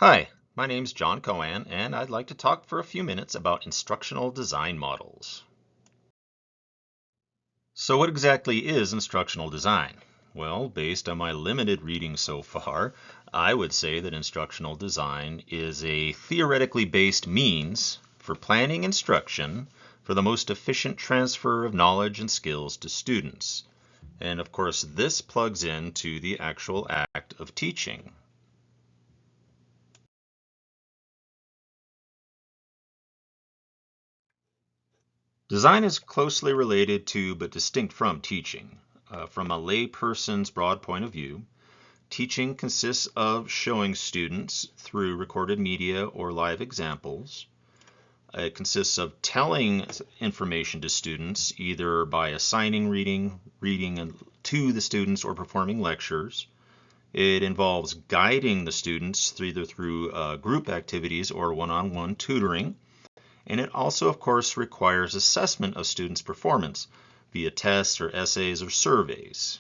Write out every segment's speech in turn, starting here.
Hi, my name's John Cohan, and I'd like to talk for a few minutes about instructional design models. So what exactly is instructional design? Well, based on my limited reading so far, I would say that instructional design is a theoretically based means for planning instruction for the most efficient transfer of knowledge and skills to students. And of course, this plugs into the actual act of teaching. Design is closely related to but distinct from teaching. From a layperson's broad point of view, teaching consists of showing students through recorded media or live examples. It consists of telling information to students either by assigning reading to the students or performing lectures. It involves guiding the students either through group activities or one-on-one tutoring. And it also, of course, requires assessment of students' performance via tests or essays or surveys.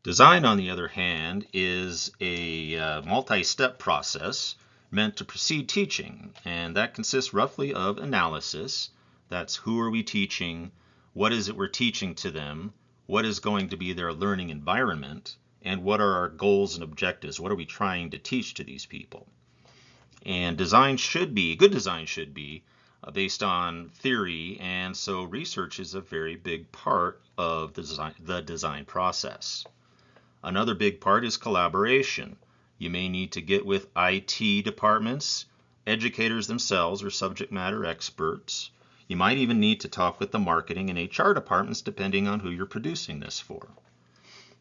Design, on the other hand, is a multi-step process meant to precede teaching, and that consists roughly of analysis. That's who are we teaching, what is it we're teaching to them, what is going to be their learning environment, and what are our goals and objectives, what are we trying to teach to these people. And good design should be based on theory, and so research is a very big part of the design process. Another big part is collaboration. You may need to get with IT departments, educators themselves, or subject matter experts. You might even need to talk with the marketing and HR departments depending on who you're producing this for.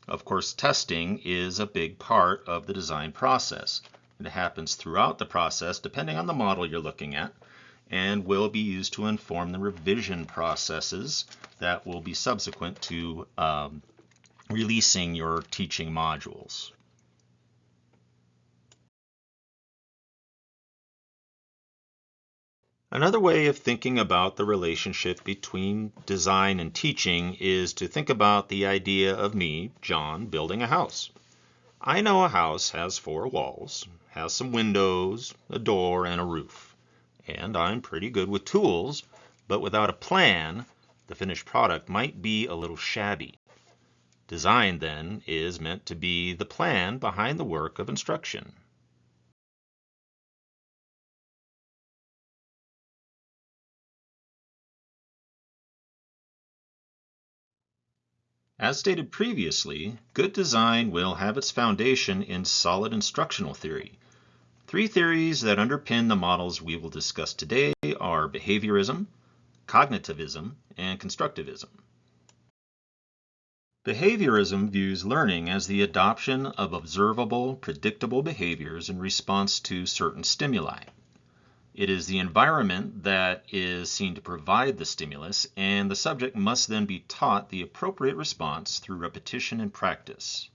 Of course, testing is a big part of the design process. It happens throughout the process depending on the model you're looking at and will be used to inform the revision processes that will be subsequent to releasing your teaching modules. Another way of thinking about the relationship between design and teaching is to think about the idea of me, John, building a house. I know a house has 4 walls, has some windows, a door, and a roof. And I'm pretty good with tools, but without a plan, the finished product might be a little shabby. Design, then, is meant to be the plan behind the work of instruction. As stated previously, good design will have its foundation in solid instructional theory. 3 theories that underpin the models we will discuss today are behaviorism, cognitivism, and constructivism. Behaviorism views learning as the adoption of observable, predictable behaviors in response to certain stimuli. It is the environment that is seen to provide the stimulus, and the subject must then be taught the appropriate response through repetition and practice.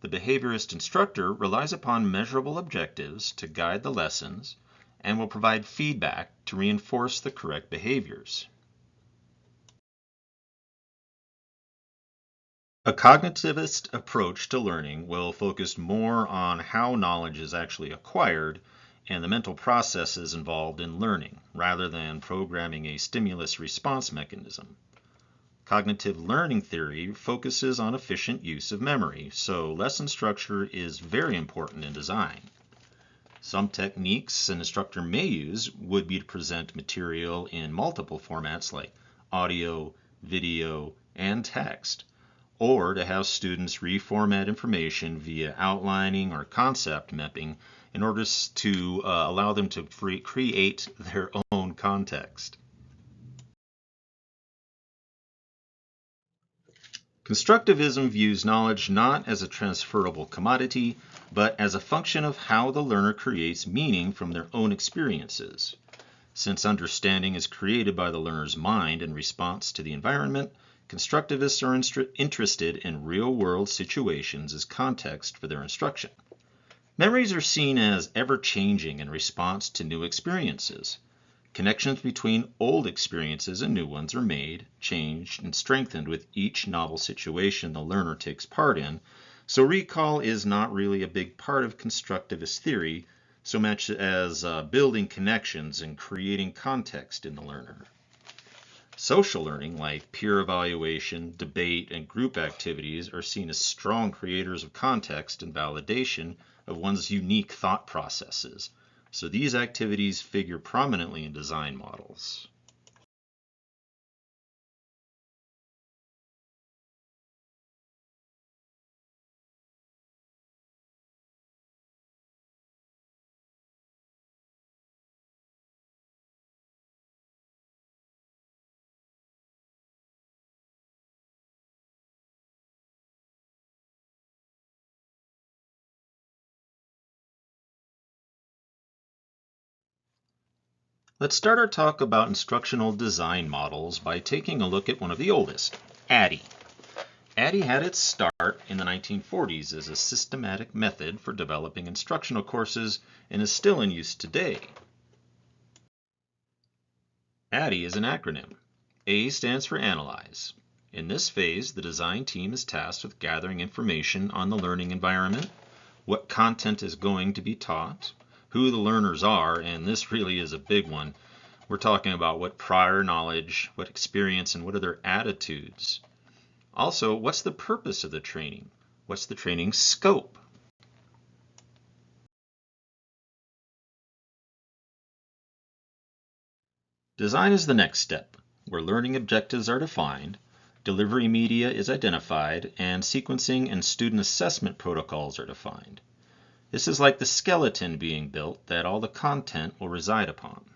The behaviorist instructor relies upon measurable objectives to guide the lessons and will provide feedback to reinforce the correct behaviors. A cognitivist approach to learning will focus more on how knowledge is actually acquired and the mental processes involved in learning, rather than programming a stimulus-response mechanism. Cognitive learning theory focuses on efficient use of memory, so lesson structure is very important in design. Some techniques an instructor may use would be to present material in multiple formats like audio, video, and text, or to have students reformat information via outlining or concept mapping in order to allow them to create their own context. Constructivism views knowledge not as a transferable commodity, but as a function of how the learner creates meaning from their own experiences. Since understanding is created by the learner's mind in response to the environment, constructivists are interested in real-world situations as context for their instruction. Memories are seen as ever-changing in response to new experiences. Connections between old experiences and new ones are made, changed, and strengthened with each novel situation the learner takes part in, so recall is not really a big part of constructivist theory so much as building connections and creating context in the learner. Social learning, like peer evaluation, debate, and group activities, are seen as strong creators of context and validation of one's unique thought processes. So these activities figure prominently in design models. Let's start our talk about instructional design models by taking a look at one of the oldest, ADDIE. ADDIE had its start in the 1940s as a systematic method for developing instructional courses and is still in use today. ADDIE is an acronym. A stands for Analyze. In this phase, the design team is tasked with gathering information on the learning environment, what content is going to be taught, who the learners are, and this really is a big one. We're talking about what prior knowledge, what experience, and what are their attitudes. Also, what's the purpose of the training? What's the training scope? Design is the next step, where learning objectives are defined, delivery media is identified, and sequencing and student assessment protocols are defined. This is like the skeleton being built that all the content will reside upon.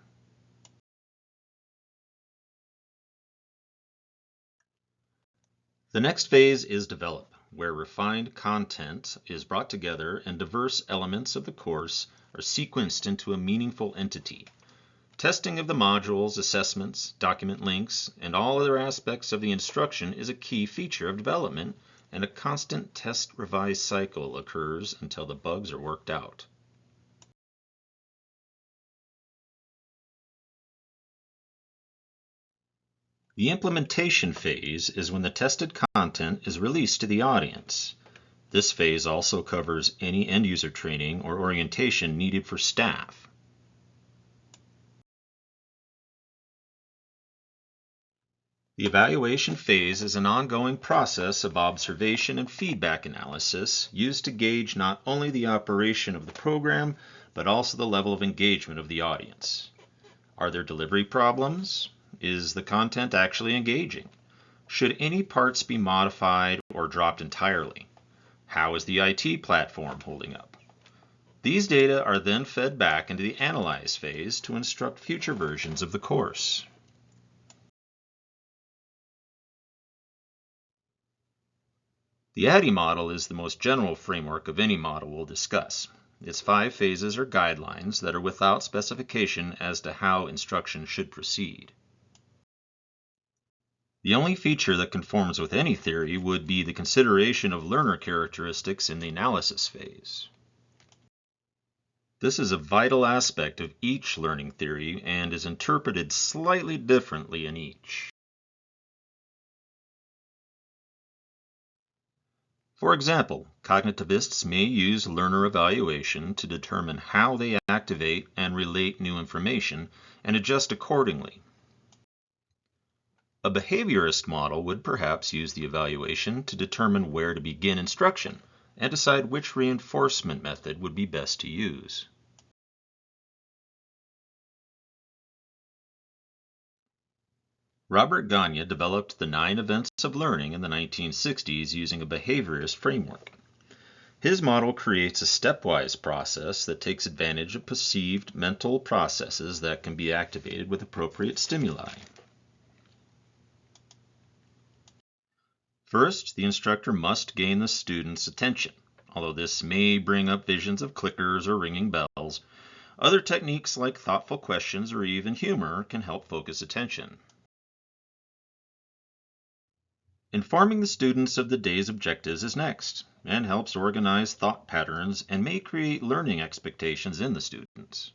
The next phase is develop, where refined content is brought together and diverse elements of the course are sequenced into a meaningful entity. Testing of the modules, assessments, document links, and all other aspects of the instruction is a key feature of development, and a constant test-revise cycle occurs until the bugs are worked out. The implementation phase is when the tested content is released to the audience. This phase also covers any end-user training or orientation needed for staff. The evaluation phase is an ongoing process of observation and feedback analysis used to gauge not only the operation of the program, but also the level of engagement of the audience. Are there delivery problems? Is the content actually engaging? Should any parts be modified or dropped entirely? How is the IT platform holding up? These data are then fed back into the analyze phase to instruct future versions of the course. The ADDIE model is the most general framework of any model we'll discuss. Its 5 phases are guidelines that are without specification as to how instruction should proceed. The only feature that conforms with any theory would be the consideration of learner characteristics in the analysis phase. This is a vital aspect of each learning theory and is interpreted slightly differently in each. For example, cognitivists may use learner evaluation to determine how they activate and relate new information and adjust accordingly. A behaviorist model would perhaps use the evaluation to determine where to begin instruction and decide which reinforcement method would be best to use. Robert Gagne developed the 9 events of learning in the 1960s using a behaviorist framework. His model creates a stepwise process that takes advantage of perceived mental processes that can be activated with appropriate stimuli. First, the instructor must gain the student's attention. Although this may bring up visions of clickers or ringing bells, other techniques like thoughtful questions or even humor can help focus attention. Informing the students of the day's objectives is next, and helps organize thought patterns and may create learning expectations in the students.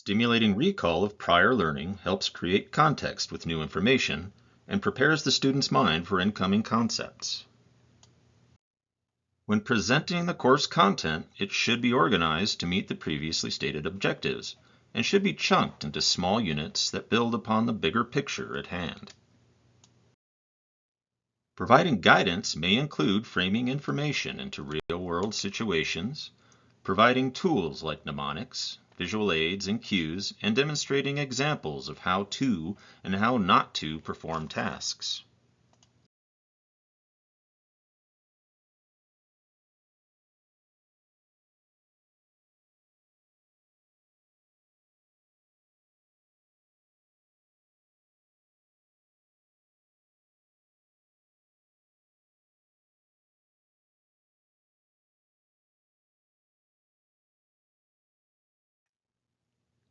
Stimulating recall of prior learning helps create context with new information and prepares the student's mind for incoming concepts. When presenting the course content, it should be organized to meet the previously stated objectives and should be chunked into small units that build upon the bigger picture at hand. Providing guidance may include framing information into real-world situations, providing tools like mnemonics, visual aids, and cues, and demonstrating examples of how to and how not to perform tasks.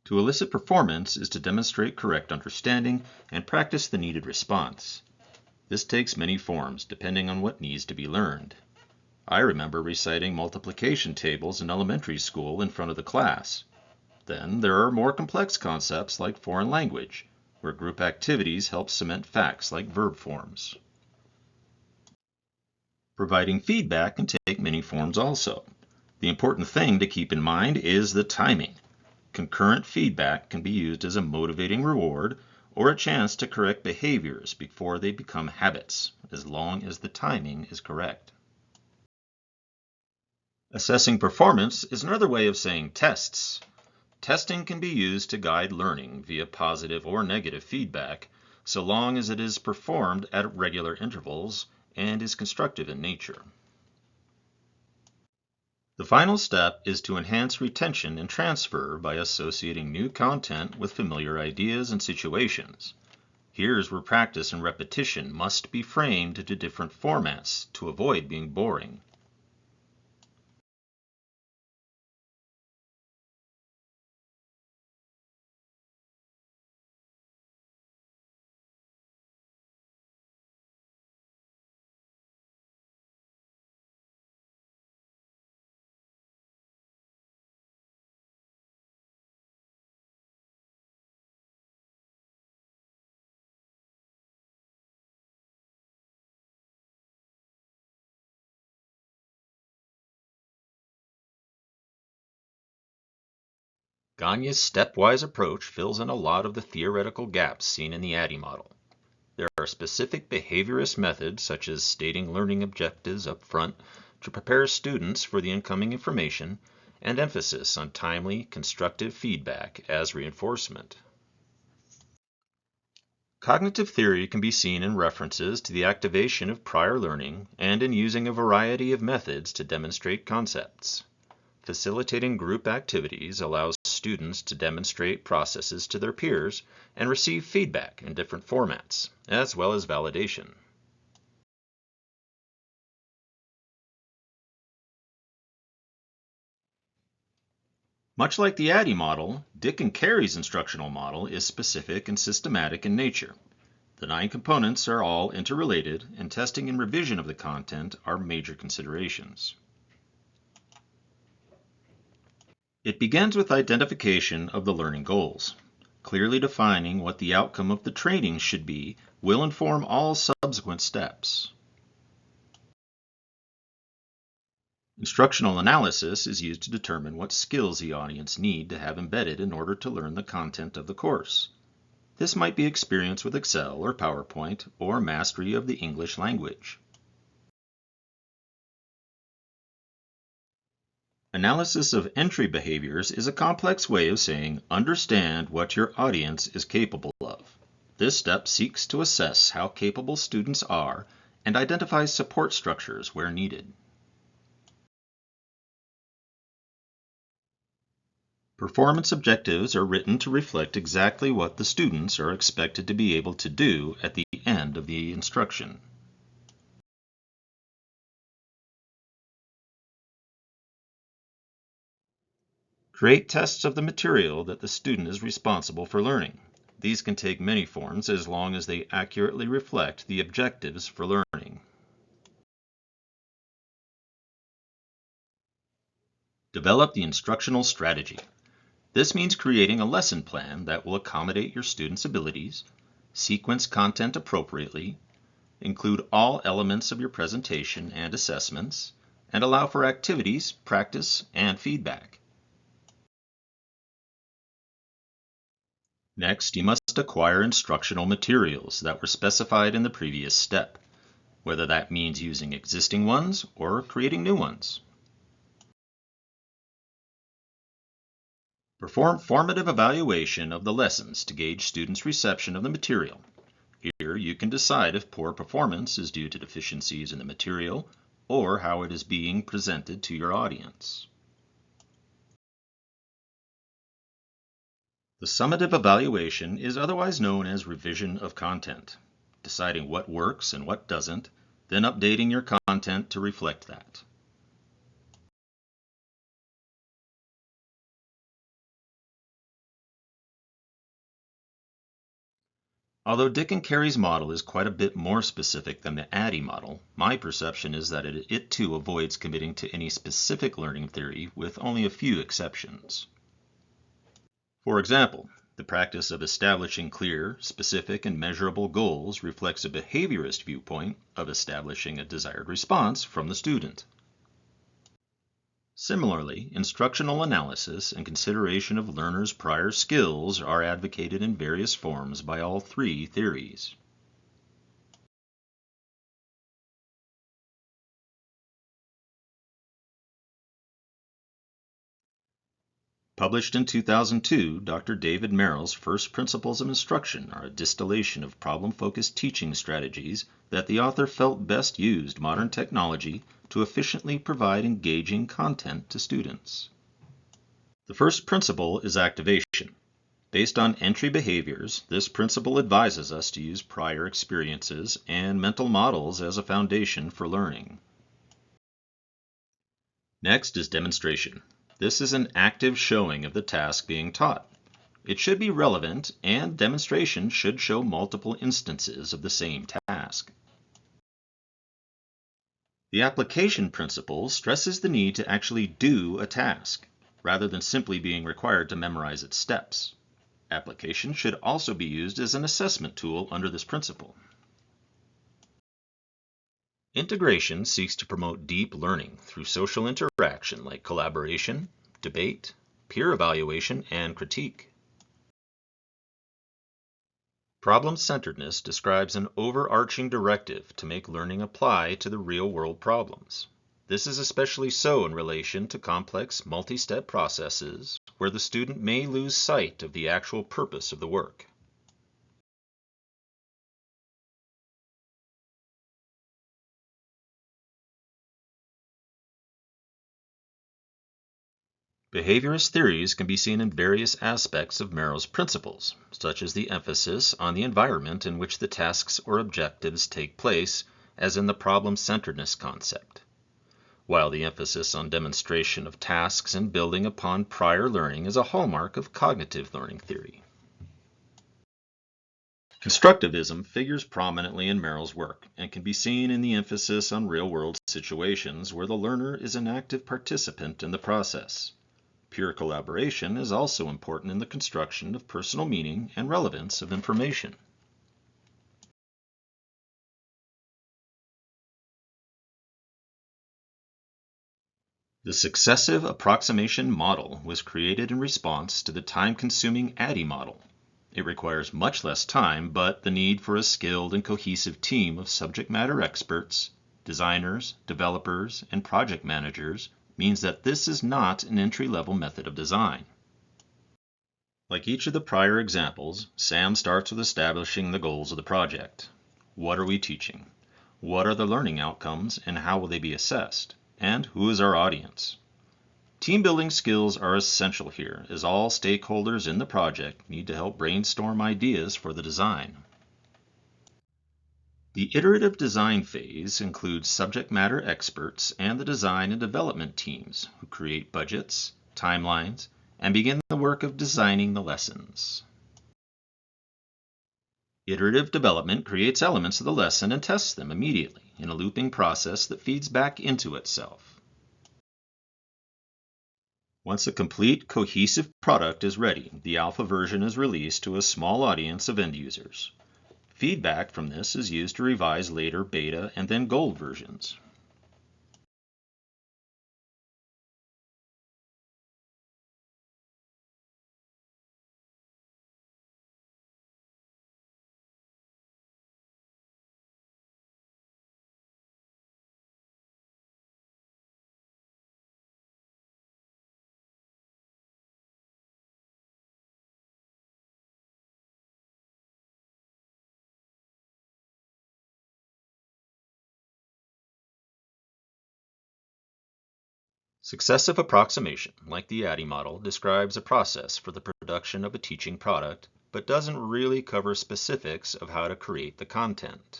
To elicit performance is to demonstrate correct understanding and practice the needed response. This takes many forms depending on what needs to be learned. I remember reciting multiplication tables in elementary school in front of the class. Then there are more complex concepts like foreign language, where group activities help cement facts like verb forms. Providing feedback can take many forms also. The important thing to keep in mind is the timing. Concurrent feedback can be used as a motivating reward or a chance to correct behaviors before they become habits, as long as the timing is correct. Assessing performance is another way of saying tests. Testing can be used to guide learning via positive or negative feedback, so long as it is performed at regular intervals and is constructive in nature. The final step is to enhance retention and transfer by associating new content with familiar ideas and situations. Here's where practice and repetition must be framed into different formats to avoid being boring. Gagne's stepwise approach fills in a lot of the theoretical gaps seen in the ADDIE model. There are specific behaviorist methods such as stating learning objectives up front to prepare students for the incoming information and emphasis on timely, constructive feedback as reinforcement. Cognitive theory can be seen in references to the activation of prior learning and in using a variety of methods to demonstrate concepts. Facilitating group activities allows students to demonstrate processes to their peers and receive feedback in different formats, as well as validation. Much like the ADDIE model, Dick and Carey's instructional model is specific and systematic in nature. The 9 components are all interrelated, and testing and revision of the content are major considerations. It begins with identification of the learning goals. Clearly defining what the outcome of the training should be will inform all subsequent steps. Instructional analysis is used to determine what skills the audience need to have embedded in order to learn the content of the course. This might be experience with Excel or PowerPoint or mastery of the English language. Analysis of entry behaviors is a complex way of saying understand what your audience is capable of. This step seeks to assess how capable students are and identifies support structures where needed. Performance objectives are written to reflect exactly what the students are expected to be able to do at the end of the instruction. Create tests of the material that the student is responsible for learning. These can take many forms as long as they accurately reflect the objectives for learning. Develop the instructional strategy. This means creating a lesson plan that will accommodate your students' abilities, sequence content appropriately, include all elements of your presentation and assessments, and allow for activities, practice, and feedback. Next, you must acquire instructional materials that were specified in the previous step, whether that means using existing ones or creating new ones. Perform formative evaluation of the lessons to gauge students' reception of the material. Here, you can decide if poor performance is due to deficiencies in the material or how it is being presented to your audience. The summative evaluation is otherwise known as revision of content, deciding what works and what doesn't, then updating your content to reflect that. Although Dick and Carey's model is quite a bit more specific than the ADDIE model, my perception is that it too avoids committing to any specific learning theory with only a few exceptions. For example, the practice of establishing clear, specific, and measurable goals reflects a behaviorist viewpoint of establishing a desired response from the student. Similarly, instructional analysis and consideration of learners' prior skills are advocated in various forms by all three theories. Published in 2002, Dr. David Merrill's First Principles of Instruction are a distillation of problem-focused teaching strategies that the author felt best used modern technology to efficiently provide engaging content to students. The first principle is activation. Based on entry behaviors, this principle advises us to use prior experiences and mental models as a foundation for learning. Next is demonstration. This is an active showing of the task being taught. It should be relevant, and demonstration should show multiple instances of the same task. The application principle stresses the need to actually do a task, rather than simply being required to memorize its steps. Application should also be used as an assessment tool under this principle. Integration seeks to promote deep learning through social interaction like collaboration, debate, peer evaluation, and critique. Problem-centeredness describes an overarching directive to make learning apply to the real-world problems. This is especially so in relation to complex multi-step processes where the student may lose sight of the actual purpose of the work. Behaviorist theories can be seen in various aspects of Merrill's principles, such as the emphasis on the environment in which the tasks or objectives take place, as in the problem-centeredness concept, while the emphasis on demonstration of tasks and building upon prior learning is a hallmark of cognitive learning theory. Constructivism figures prominently in Merrill's work and can be seen in the emphasis on real-world situations where the learner is an active participant in the process. Peer collaboration is also important in the construction of personal meaning and relevance of information. The successive approximation model was created in response to the time-consuming ADDIE model. It requires much less time, but the need for a skilled and cohesive team of subject matter experts, designers, developers, and project managers means that this is not an entry-level method of design. Like each of the prior examples, SAM starts with establishing the goals of the project. What are we teaching? What are the learning outcomes and how will they be assessed? And who is our audience? Team building skills are essential here, as all stakeholders in the project need to help brainstorm ideas for the design. The iterative design phase includes subject matter experts and the design and development teams who create budgets, timelines, and begin the work of designing the lessons. Iterative development creates elements of the lesson and tests them immediately in a looping process that feeds back into itself. Once a complete, cohesive product is ready, the alpha version is released to a small audience of end users. Feedback from this is used to revise later beta and then gold versions. Successive approximation, like the ADDIE model, describes a process for the production of a teaching product, but doesn't really cover specifics of how to create the content.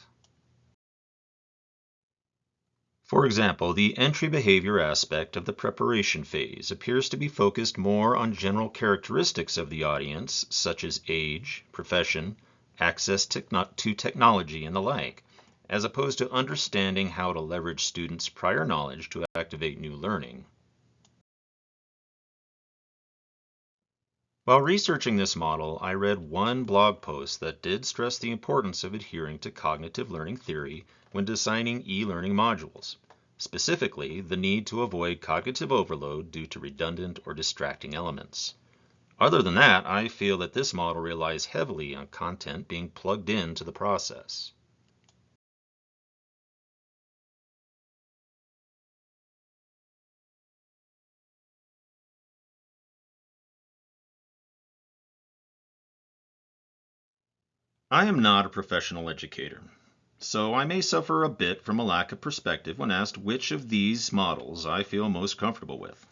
For example, the entry behavior aspect of the preparation phase appears to be focused more on general characteristics of the audience, such as age, profession, access to technology, and the like, as opposed to understanding how to leverage students' prior knowledge to activate new learning. While researching this model, I read one blog post that did stress the importance of adhering to cognitive learning theory when designing e-learning modules, specifically the need to avoid cognitive overload due to redundant or distracting elements. Other than that, I feel that this model relies heavily on content being plugged into the process. I am not a professional educator, so I may suffer a bit from a lack of perspective when asked which of these models I feel most comfortable with.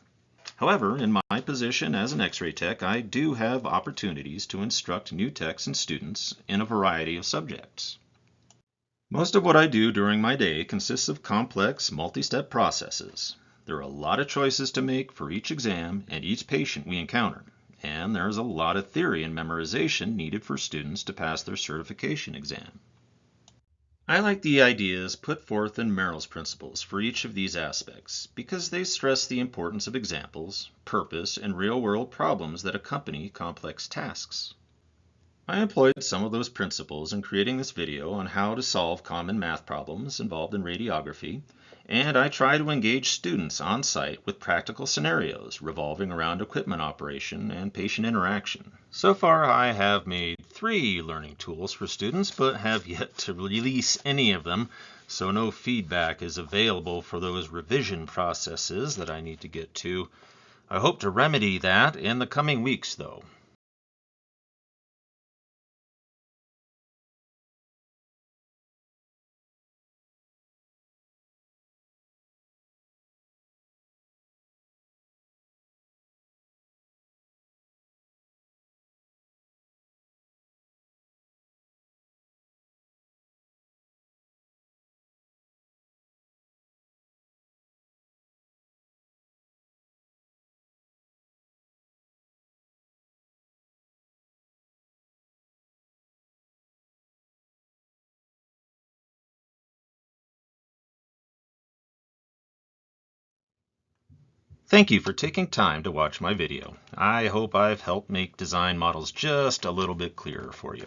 However, in my position as an X-ray tech, I do have opportunities to instruct new techs and students in a variety of subjects. Most of what I do during my day consists of complex, multi-step processes. There are a lot of choices to make for each exam and each patient we encounter, and there's a lot of theory and memorization needed for students to pass their certification exam. I like the ideas put forth in Merrill's principles for each of these aspects because they stress the importance of examples, purpose, and real-world problems that accompany complex tasks. I employed some of those principles in creating this video on how to solve common math problems involved in radiography, and I try to engage students on site with practical scenarios revolving around equipment operation and patient interaction. So far, I have made 3 learning tools for students, but have yet to release any of them, so no feedback is available for those revision processes that I need to get to. I hope to remedy that in the coming weeks, though. Thank you for taking time to watch my video. I hope I've helped make design models just a little bit clearer for you.